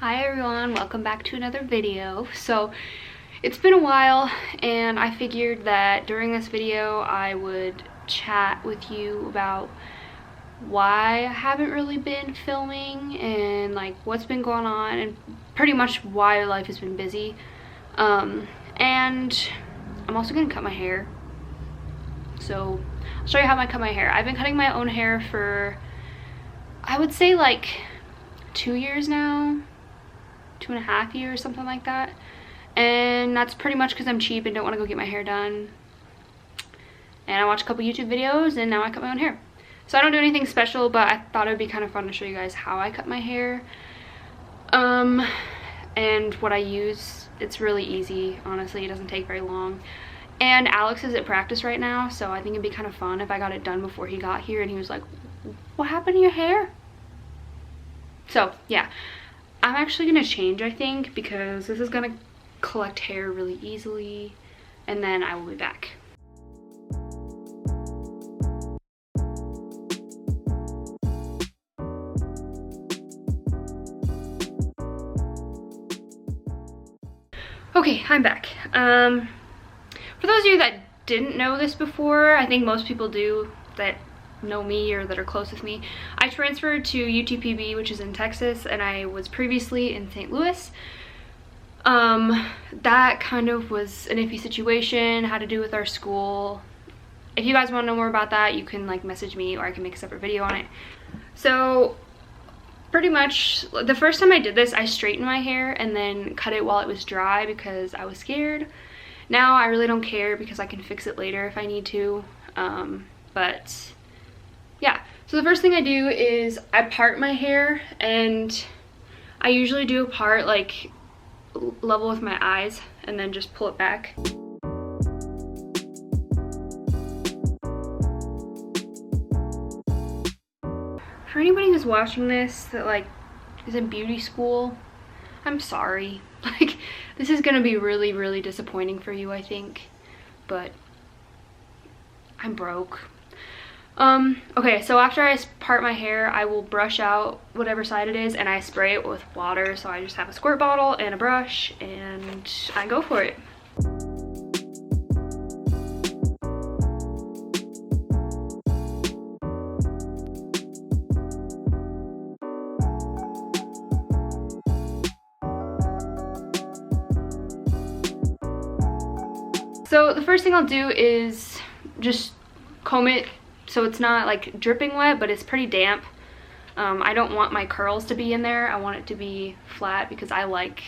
Hi everyone, welcome back to another video. So it's been a while and I figured that during this video I would chat with you about why I haven't really been filming and like what's been going on and pretty much why life has been busy. And I'm also gonna cut my hair. So I'll show you how I cut my hair. I've been cutting my own hair for, I would say, like 2 years now, 2.5 years, something like that. And that's pretty much because I'm cheap and don't want to go get my hair done. And I watched a couple YouTube videos and now I cut my own hair. So I don't do anything special, but I thought it would be kind of fun to show you guys how I cut my hair. And what I use. It's really easy, honestly. It doesn't take very long. And Alex is at practice right now, so I think it'd be kind of fun if I got it done before he got here and he was like, "What happened to your hair?" So yeah, I'm actually gonna change, I think, because this is gonna collect hair really easily, and then I will be back. Okay, I'm back. For those of you that didn't know this before, I think most people do that know me or that are close with me. I transferred to UTPB, which is in Texas, and I was previously in St. Louis. That kind of was an iffy situation, had to do with our school. If you guys want to know more about that, you can like message me or I can make a separate video on it. So pretty much the first time I did this, I straightened my hair and then cut it while it was dry because I was scared. Now I really don't care because I can fix it later if I need to. But yeah, so the first thing I do is I part my hair, and I usually do a part like level with my eyes and then just pull it back. For anybody who's watching this that like is in beauty school, I'm sorry. Like, this is gonna be really, really disappointing for you, I think, but I'm broke. Okay, so after I part my hair, I will brush out whatever side it is and I spray it with water. So I just have a squirt bottle and a brush and I go for it. So the first thing I'll do is just comb it so it's not like dripping wet, but it's pretty damp. I don't want my curls to be in there. I want it to be flat because I like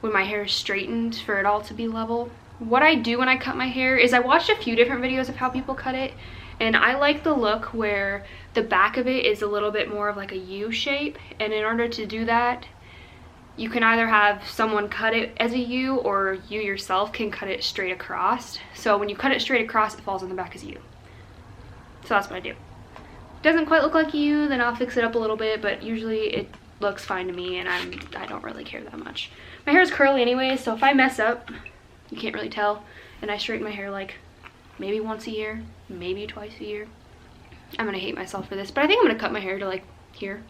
when my hair is straightened for it all to be level. What I do when I cut my hair is I watched a few different videos of how people cut it, and I like the look where the back of it is a little bit more of like a U shape, and in order to do that, you can either have someone cut it as a U or you yourself can cut it straight across. So when you cut it straight across, it falls on the back as a U. So that's what I do. Doesn't quite look like a U, then I'll fix it up a little bit, but usually it looks fine to me and I don't really care that much. My hair is curly anyway, so if I mess up, you can't really tell, and I straighten my hair like maybe once a year, maybe twice a year. I'm gonna hate myself for this, but I think I'm gonna cut my hair to like here.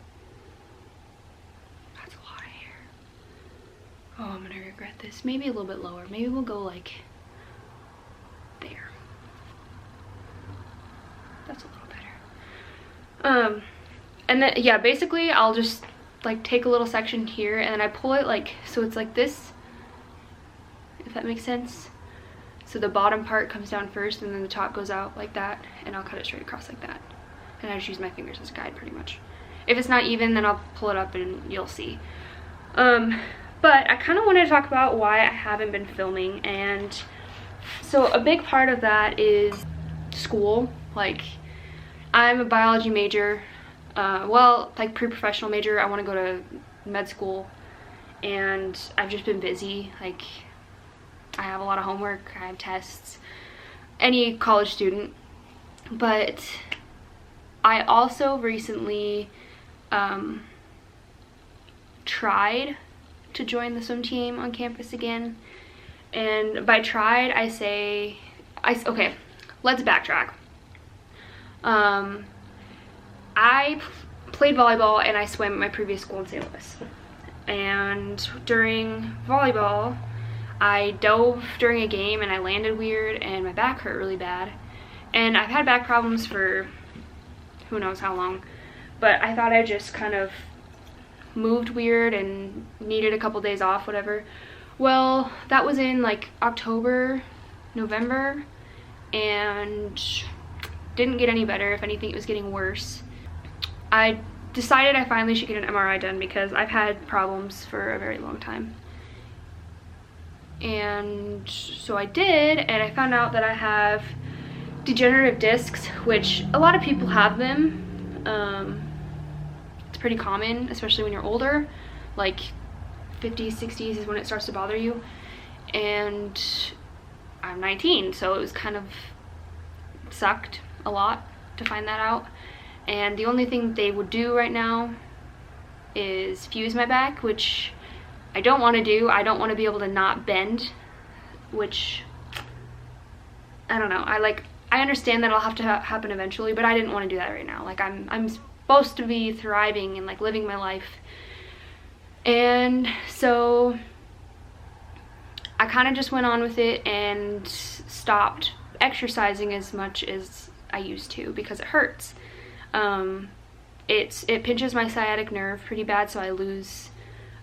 Oh, I'm gonna regret this. Maybe a little bit lower. Maybe we'll go like there. That's a little better. And then yeah, basically I'll just like take a little section here and then I pull it like so it's like this, if that makes sense. So the bottom part comes down first and then the top goes out like that, and I'll cut it straight across like that. And I just use my fingers as a guide pretty much. If it's not even, then I'll pull it up and you'll see. But I kind of wanted to talk about why I haven't been filming, and so a big part of that is school. Like, I'm a biology major, well, like pre-professional major. I want to go to med school, and I've just been busy. Like, I have a lot of homework, I have tests, any college student, but I also recently tried to join the swim team on campus again. And by tried, I say, okay, let's backtrack. I played volleyball and I swam at my previous school in St. Louis. And during volleyball, I dove during a game and I landed weird and my back hurt really bad. And I've had back problems for who knows how long, but I thought I just kind of moved weird and needed a couple days off, whatever. Well, that was in like October, November, and didn't get any better. If anything, it was getting worse. I decided I finally should get an MRI done because I've had problems for a very long time. And so I did, and I found out that I have degenerative discs, which a lot of people have them. It's pretty common, especially when you're older, like 50s, 60s is when it starts to bother you. And I'm 19, so it was kind of sucked a lot to find that out. And the only thing they would do right now is fuse my back, which I don't want to do. I don't want to be able to not bend, which I don't know. I understand that it'll have to happen eventually, but I didn't want to do that right now. Like I'm supposed to be thriving and like living my life. And so I kind of just went on with it and stopped exercising as much as I used to because it hurts. It pinches my sciatic nerve pretty bad, so I lose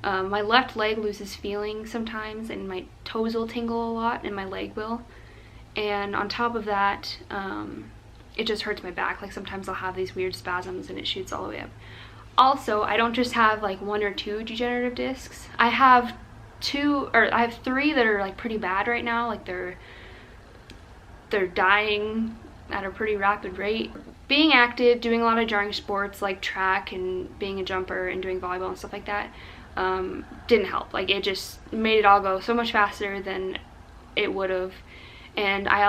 my left leg loses feeling sometimes, and my toes will tingle a lot and my leg will. And on top of that, it just hurts my back. Like sometimes I'll have these weird spasms and it shoots all the way up. Also, I don't just have like 1 or 2 degenerative discs. I have 3 that are like pretty bad right now. Like they're dying at a pretty rapid rate. Being active, doing a lot of jarring sports like track and being a jumper and doing volleyball and stuff like that didn't help. Like it just made it all go so much faster than it would have. And I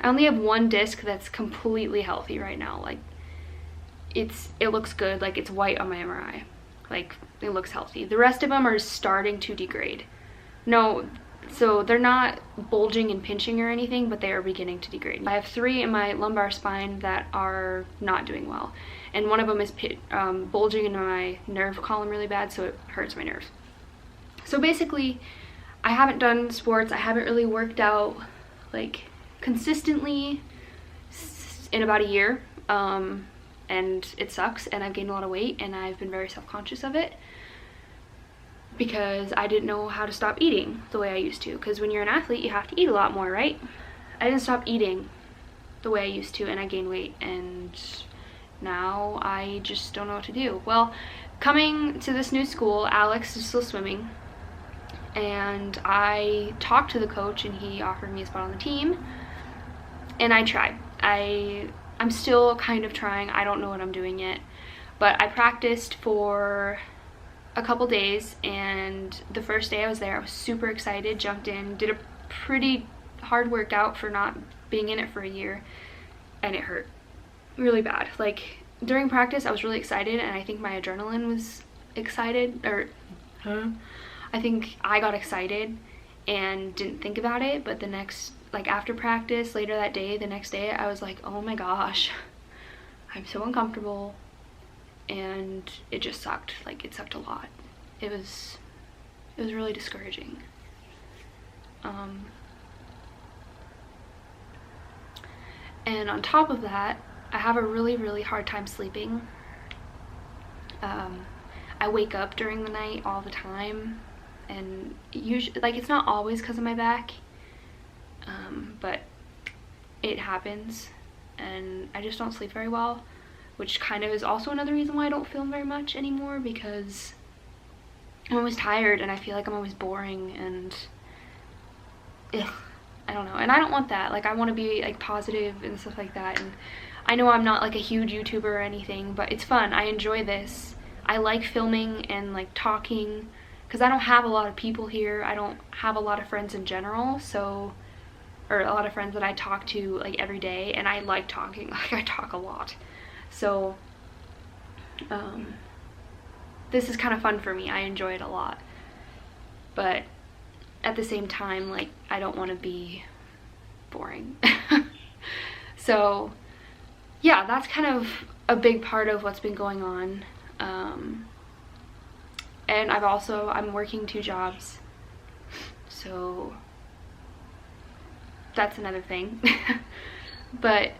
only have 1 disc that's completely healthy right now. Like it looks good, like it's white on my MRI. Like it looks healthy. The rest of them are starting to degrade. No, so they're not bulging and pinching or anything, but they are beginning to degrade. I have 3 in my lumbar spine that are not doing well. And one of them is bulging into my nerve column really bad, so it hurts my nerves. So basically, I haven't done sports. I haven't really worked out like consistently in about a year. And it sucks, and I've gained a lot of weight, and I've been very self-conscious of it because I didn't know how to stop eating the way I used to. Because when you're an athlete, you have to eat a lot more, right? I didn't stop eating the way I used to, and I gained weight, and now I just don't know what to do. Well, coming to this new school, Alex is still swimming, and I talked to the coach, and he offered me a spot on the team, and I tried. I'm still kind of trying. I don't know what I'm doing yet, but I practiced for a couple days, and the first day I was there, I was super excited, jumped in, did a pretty hard workout for not being in it for a year, and it hurt really bad. Like during practice I was really excited, and I think my adrenaline was excited, I think I got excited and didn't think about it, but the next, like after practice later that day, the next day, I was like, oh my gosh, I'm so uncomfortable, and it just sucked. Like it sucked a lot. It was really discouraging. And on top of that, I have a really hard time sleeping. I wake up during the night all the time, and usually, like, it's not always because of my back, but it happens, and I just don't sleep very well, which kind of is also another reason why I don't film very much anymore, because I'm always tired and I feel like I'm always boring, and I don't know, and I don't want that. Like I want to be like positive and stuff like that, and I know I'm not like a huge YouTuber or anything, but it's fun. I enjoy this. I like filming and like talking, because I don't have a lot of people here. I don't have a lot of friends in general, so, or a lot of friends that I talk to like every day, and I like talking. Like I talk a lot, so this is kind of fun for me. I enjoy it a lot, but at the same time, like, I don't want to be boring. So yeah, that's kind of a big part of what's been going on. And I'm working 2 jobs, so that's another thing. But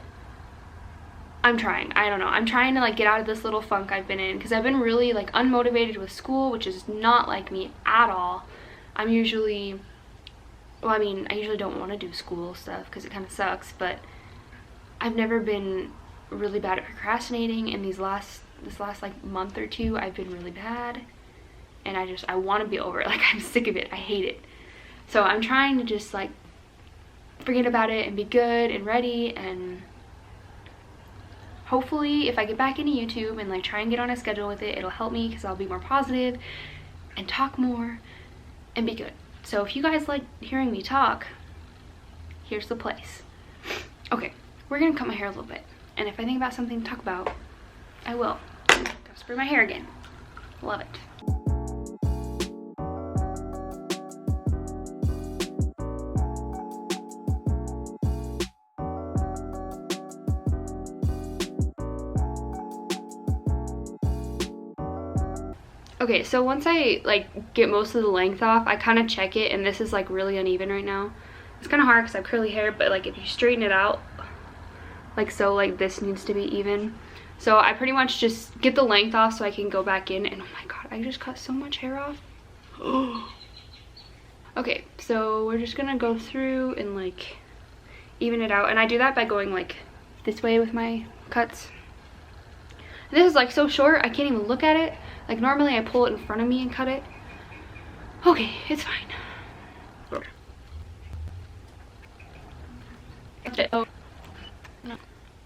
I'm trying. I don't know. I'm trying to like get out of this little funk I've been in, because I've been really like unmotivated with school, which is not like me at all. I'm usually, well, I mean, I usually don't want to do school stuff because it kind of sucks, but I've never been really bad at procrastinating, and this last like month or 2 I've been really bad, and I want to be over it. Like, I'm sick of it. I hate it. So I'm trying to just like forget about it and be good and ready, and hopefully if I get back into YouTube and like try and get on a schedule with it, it'll help me, because I'll be more positive and talk more and be good. So if you guys like hearing me talk, here's the place. Okay, we're gonna cut my hair a little bit, and if I think about something to talk about, I will. Gotta spray my hair again. Love it. Okay, so once I like get most of the length off, I kind of check it, and this is like really uneven right now. It's kind of hard because I have curly hair, but like if you straighten it out like so, like this needs to be even. So I pretty much just get the length off so I can go back in, and oh my god, I just cut so much hair off. Okay, so we're just gonna go through and like even it out, and I do that by going like this way with my cuts. And this is like so short, I can't even look at it. Like normally I pull it in front of me and cut it. Okay, it's fine.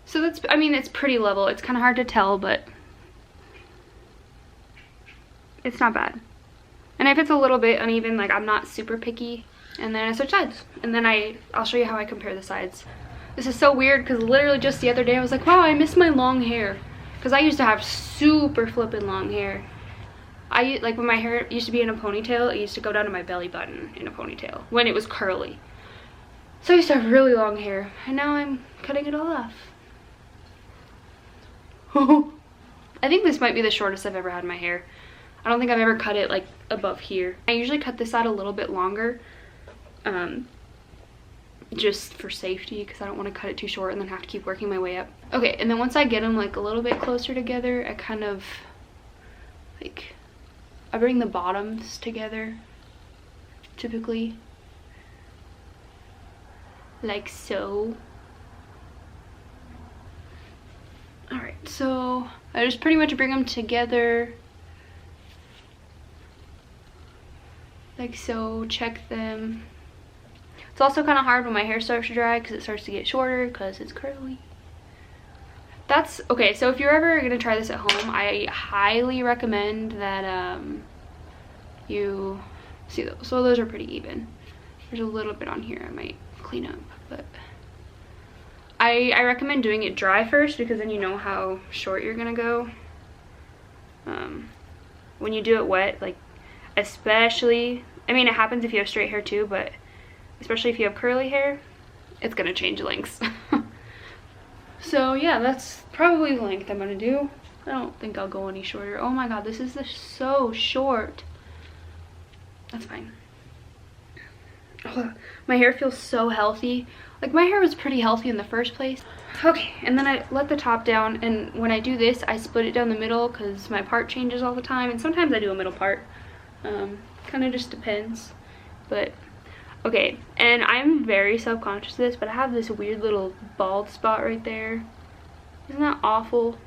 So that's, I mean, it's pretty level. It's kind of hard to tell, but it's not bad. And if it's a little bit uneven, like I'm not super picky. And then I switch sides. And then I'll show you how I compare the sides. This is so weird because literally just the other day I was like, wow, I miss my long hair. Because I used to have super flippin' long hair. Like when my hair used to be in a ponytail, it used to go down to my belly button in a ponytail when it was curly. So I used to have really long hair, and now I'm cutting it all off. I think this might be the shortest I've ever had my hair. I don't think I've ever cut it like above here. I usually cut this out a little bit longer, just for safety, because I don't want to cut it too short and then have to keep working my way up. Okay, and then once I get them like a little bit closer together, I kind of like, I bring the bottoms together, typically, like so. Alright, so I just pretty much bring them together, like so, check them. It's also kind of hard when my hair starts to dry because it starts to get shorter because it's curly. That's okay. So if you're ever gonna try this at home, I highly recommend that you see those. So those are pretty even. There's a little bit on here I might clean up, but I recommend doing it dry first, because then you know how short you're gonna go. When you do it wet, like especially, I mean it happens if you have straight hair too, but especially if you have curly hair, it's gonna change lengths. So yeah, that's probably the length I'm gonna do. I don't think I'll go any shorter. Oh my god, this is so short. That's fine. Oh, my hair feels so healthy. Like my hair was pretty healthy in the first place. Okay, and then I let the top down, and when I do this, I split it down the middle because my part changes all the time, and sometimes I do a middle part. Kind of just depends. But okay, and I'm very self-conscious of this, but I have this weird little bald spot right there. Isn't that awful?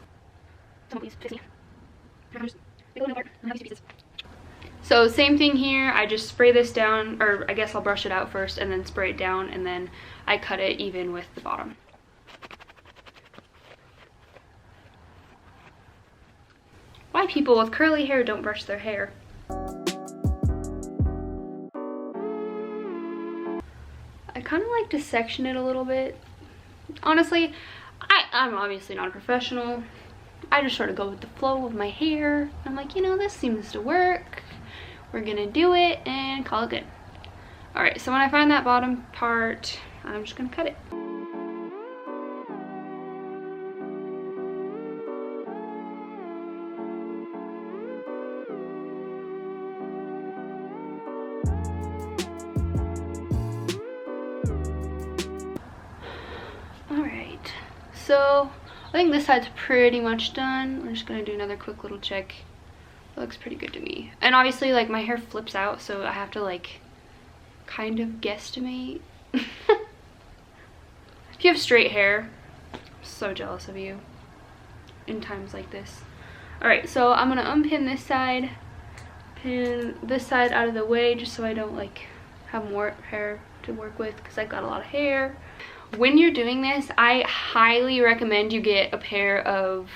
So same thing here, I just spray this down, or I guess I'll brush it out first and then spray it down, and then I cut it even with the bottom. Why people with curly hair don't brush their hair? I kind of like to section it a little bit. Honestly, I'm obviously not a professional. I just sort of go with the flow of my hair. I'm like, you know, this seems to work. We're gonna do it and call it good. All right, so when I find that bottom part, I'm just gonna cut it. So I think this side's pretty much done. I'm just gonna do another quick little check. It looks pretty good to me. And obviously like my hair flips out, so I have to like kind of guesstimate. If you have straight hair, I'm so jealous of you in times like this. All right, so I'm gonna unpin this side, pin this side out of the way just so I don't like have more hair to work with because I've got a lot of hair. When you're doing this, I highly recommend you get a pair of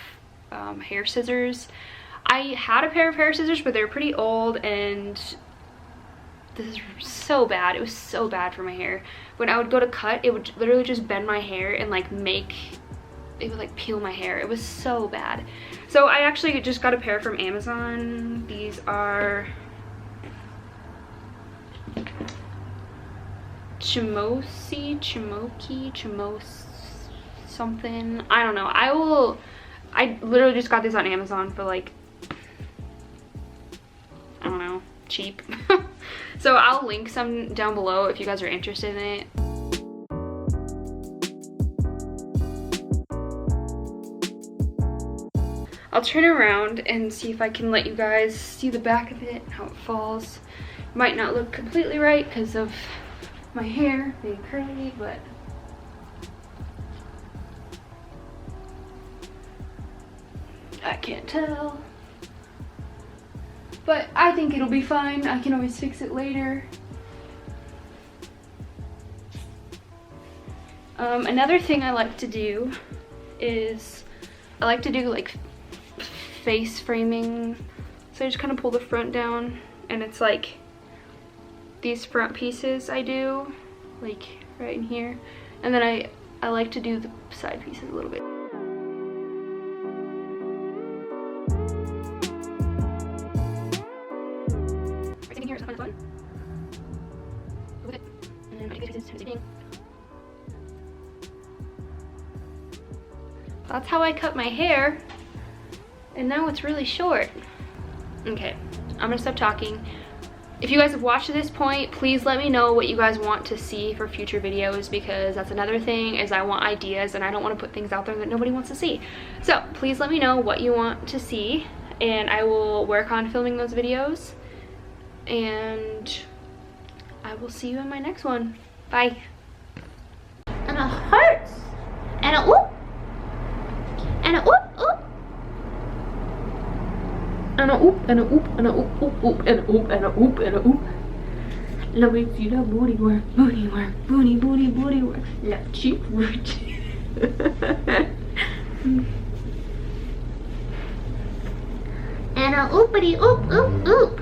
hair scissors. I had a pair of hair scissors, but they're pretty old, and this is so bad. It was so bad for my hair. When I would go to cut, it would literally just bend my hair and like it would like peel my hair. It was so bad. So I actually just got a pair from Amazon. These are something. I don't know. I literally just got these on Amazon for like, I don't know, cheap. So I'll link some down below if you guys are interested in it. I'll turn around and see if I can let you guys see the back of it and how it falls. Might not look completely right because of my hair being curly, but I can't tell. But I think it'll be fine. I can always fix it later. Another thing I like to do is I like to do like face framing. So I just kind of pull the front down, and it's like these front pieces I do like right in here, and then I like to do the side pieces a little bit. Right in here is the button. With it, and then I take these pieces. That's how I cut my hair, and now it's really short. Okay, I'm gonna stop talking. If you guys have watched to this point, please let me know what you guys want to see for future videos, because that's another thing, is I want ideas and I don't want to put things out there that nobody wants to see. So please let me know what you want to see, and I will work on filming those videos, and I will see you in my next one. Bye. And it hurts. And it whoop. And a oop, oop. And a oop, and a oop, and a oop, oop, oop, and a oop, and a oop, and a oop. Let me see that booty work, booty work, booty, booty, booty work. Left cheek work. And a oopity, oop, oop, oop.